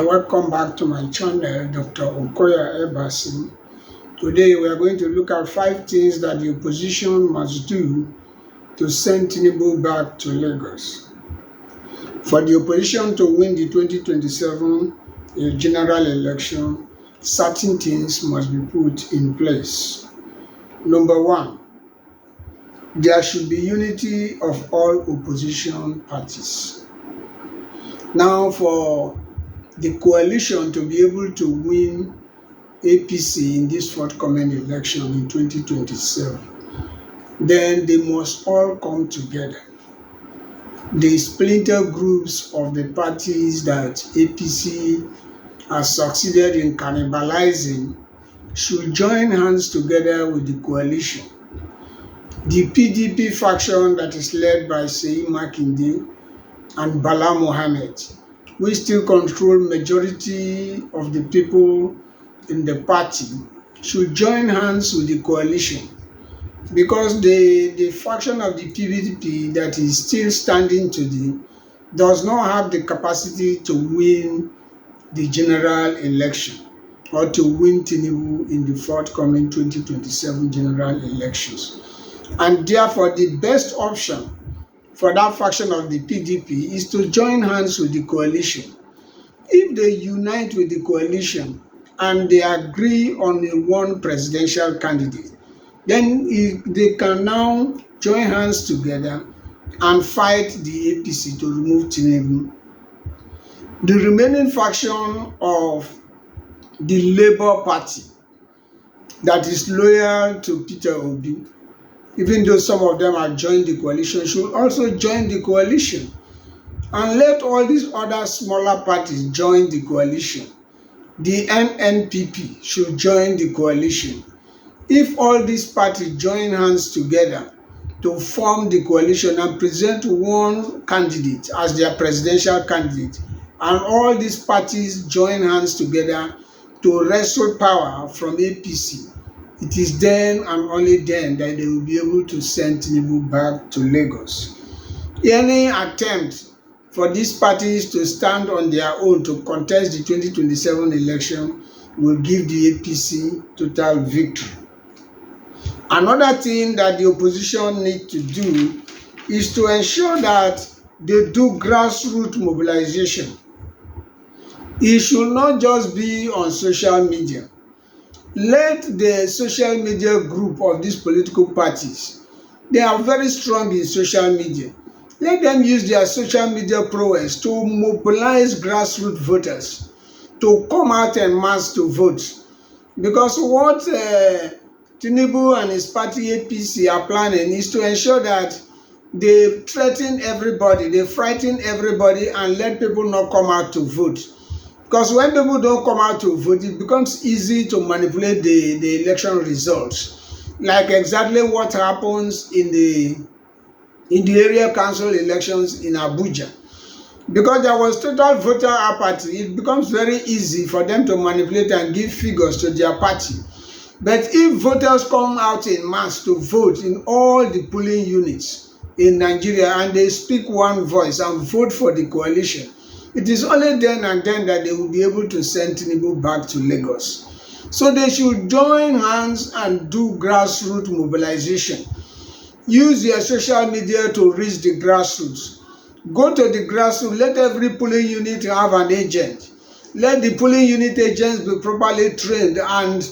Welcome back to my channel, Dr. Okoya Ebasin. Today we are going to look at 5 things that the opposition must do to send Tinubu back to Lagos. For the opposition to win the 2027 general election, certain things must be put in place. Number 1, there should be unity of all opposition parties. Now, for the coalition to be able to win APC in this forthcoming election in 2027, then they must all come together. The splinter groups of the parties that APC has succeeded in cannibalizing should join hands together with the coalition. The PDP faction that is led by Seyi Makinde and Bala Mohammed, we still control majority of the people in the party, should join hands with the coalition, because the faction of the PDP that is still standing today does not have the capacity to win the general election or to win Tinubu in the forthcoming 2027 general elections. And therefore, the best option for that faction of the PDP is to join hands with the coalition. If they unite with the coalition and they agree on one presidential candidate, then they can now join hands together and fight the APC to remove Tinubu. The remaining faction of the Labour Party that is loyal to Peter Obi, even though some of them have joined the coalition, should also join the coalition, and let all these other smaller parties join the coalition. The NNPP should join the coalition. If all these parties join hands together to form the coalition and present one candidate as their presidential candidate, and all these parties join hands together to wrestle power from APC, it is then and only then that they will be able to send Tinubu back to Lagos. Any attempt for these parties to stand on their own to contest the 2027 election will give the APC total victory. Another thing that the opposition need to do is to ensure that they do grassroots mobilization. It should not just be on social media. Let the social media group of these political parties, they are very strong in social media. Let them use their social media prowess to mobilize grassroots voters to come out en masse to vote. Because what Tinubu and his party APC are planning is to ensure that they threaten everybody, they frighten everybody, and let people not come out to vote. Because when people don't come out to vote, it becomes easy to manipulate the election results. Like exactly what happens in the area council elections in Abuja. Because there was total voter apathy, it becomes very easy for them to manipulate and give figures to their party. But if voters come out in mass to vote in all the polling units in Nigeria and they speak one voice and vote for the coalition, it is only then and then that they will be able to send Tinubu back to Lagos. So they should join hands and do grassroots mobilization. Use their social media to reach the grassroots. Go to the grassroots. Let every polling unit have an agent. Let the polling unit agents be properly trained and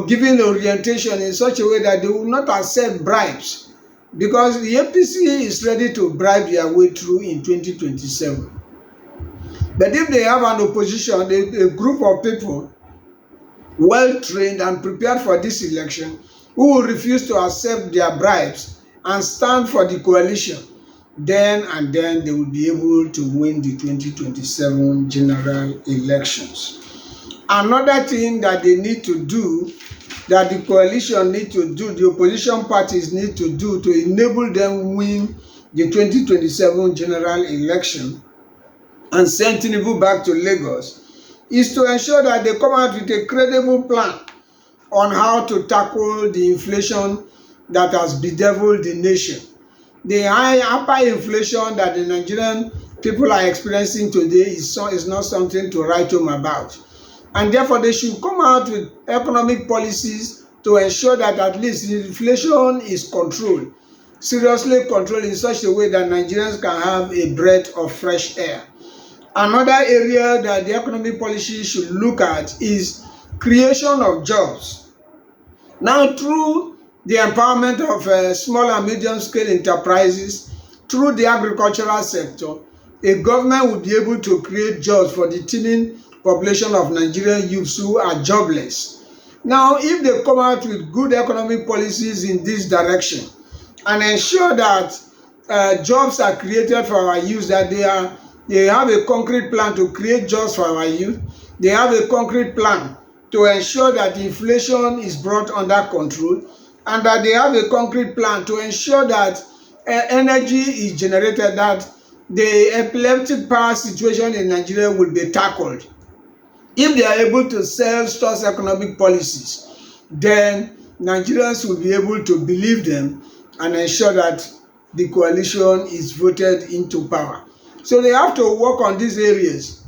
given orientation in such a way that they will not accept bribes, because the APC is ready to bribe their way through in 2027. But if they have an opposition, a group of people well trained and prepared for this election, who will refuse to accept their bribes and stand for the coalition, then and then they will be able to win the 2027 general elections. Another thing that they need to do, that the coalition need to do, the opposition parties need to do to enable them win the 2027 general election and send Tinubu back to Lagos, is to ensure that they come out with a credible plan on how to tackle the inflation that has bedeviled the nation. The high hyperinflation that the Nigerian people are experiencing today is not something to write home about. And therefore, they should come out with economic policies to ensure that at least inflation is controlled, seriously controlled in such a way that Nigerians can have a breath of fresh air. Another area that the economic policy should look at is creation of jobs. Now, through the empowerment of small and medium scale enterprises, through the agricultural sector, a government will be able to create jobs for the teeming population of Nigerian youths who are jobless. Now, if they come out with good economic policies in this direction and ensure that jobs are created for our youth, that they have a concrete plan to create jobs for our youth, they have a concrete plan to ensure that inflation is brought under control, and that they have a concrete plan to ensure that energy is generated, that the epileptic power situation in Nigeria will be tackled. If they are able to sell such economic policies, then Nigerians will be able to believe them and ensure that the coalition is voted into power. So they have to work on these areas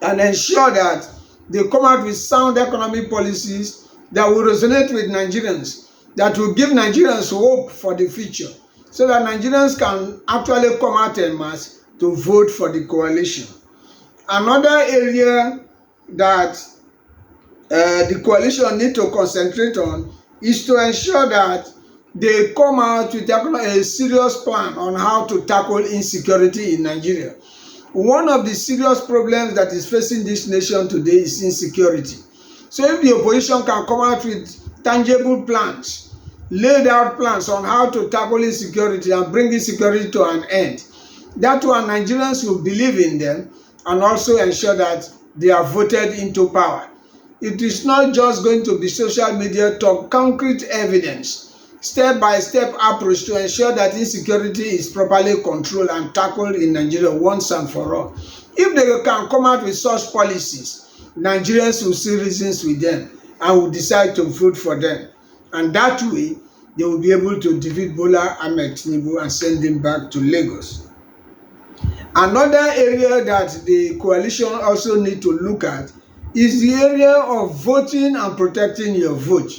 and ensure that they come out with sound economic policies that will resonate with Nigerians, that will give Nigerians hope for the future, so that Nigerians can actually come out en masse to vote for the coalition. Another area that the coalition need to concentrate on is to ensure that they come out with a serious plan on how to tackle insecurity in Nigeria. One of the serious problems that is facing this nation today is insecurity. So if the opposition can come out with tangible plans, laid out plans on how to tackle insecurity and bring insecurity to an end, that one Nigerians will believe in them and also ensure that they are voted into power. It is not just going to be social media talk, concrete evidence, step-by-step approach to ensure that insecurity is properly controlled and tackled in Nigeria once and for all. If they can come out with such policies, Nigerians will see reasons with them and will decide to vote for them. And that way, they will be able to defeat Bola Ahmed Tinubu and send him back to Lagos. Another area that the coalition also need to look at is the area of voting and protecting your vote.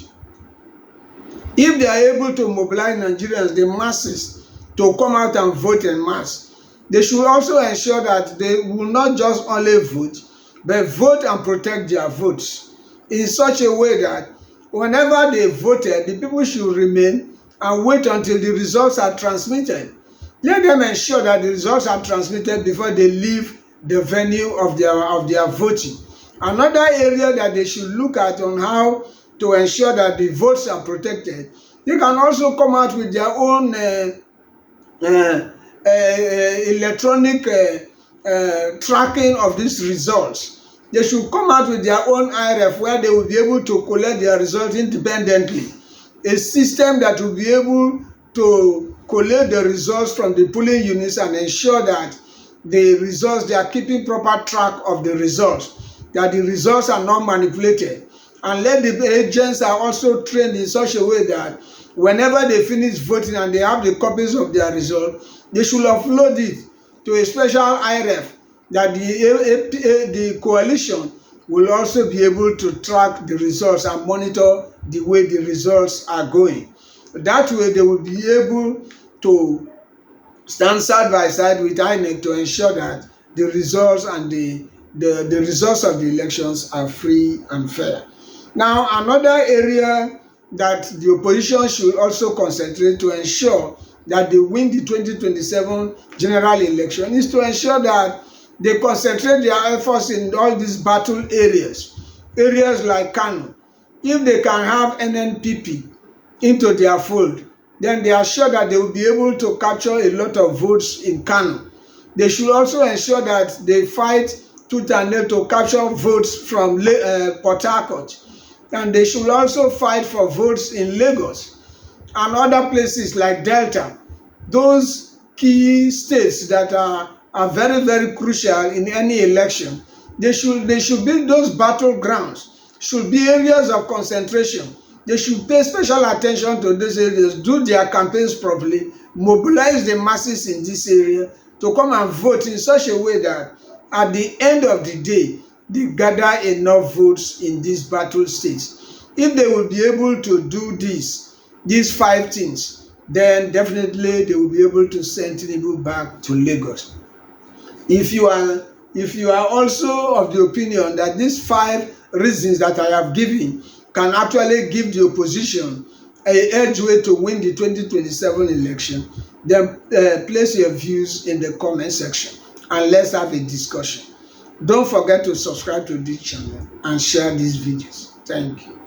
If they are able to mobilize Nigerians, the masses, to come out and vote en masse, they should also ensure that they will not just only vote, but vote and protect their votes in such a way that whenever they voted, the people should remain and wait until the results are transmitted. Let them ensure that the results are transmitted before they leave the venue of their voting. Another area that they should look at on how to ensure that the votes are protected, they can also come out with their own electronic tracking of these results. They should come out with their own IRF where they will be able to collect their results independently. A system that will be able to collect the results from the polling units and ensure that the results, they are keeping proper track of the results, that the results are not manipulated. And let the agents are also trained in such a way that whenever they finish voting and they have the copies of their result, they should upload it to a special IRF that the coalition will also be able to track the results and monitor the way the results are going. That way they will be able to stand side by side with INEC to ensure that the results and the results of the elections are free and fair. Now, another area that the opposition should also concentrate to ensure that they win the 2027 general election is to ensure that they concentrate their efforts in all these battle areas like Kano. If they can have NNPP into their fold, then they are sure that they will be able to capture a lot of votes in Kano. They should also ensure that they fight tooth and nail to capture votes from Port Harcourt. And they should also fight for votes in Lagos and other places like Delta. Those key states that are very, very crucial in any election. They should be those battlegrounds, should be areas of concentration. They should pay special attention to these areas, do their campaigns properly, mobilize the masses in this area to come and vote in such a way that at the end of the day, they gather enough votes in these battle states. If they will be able to do these 5 things, then definitely they will be able to send Tinubu back to Lagos. If you are also of the opinion that these 5 reasons that I have given can actually give the opposition a edgeway to win the 2027 election, then place your views in the comment section and let's have a discussion. Don't forget to subscribe to this channel and share these videos. Thank you.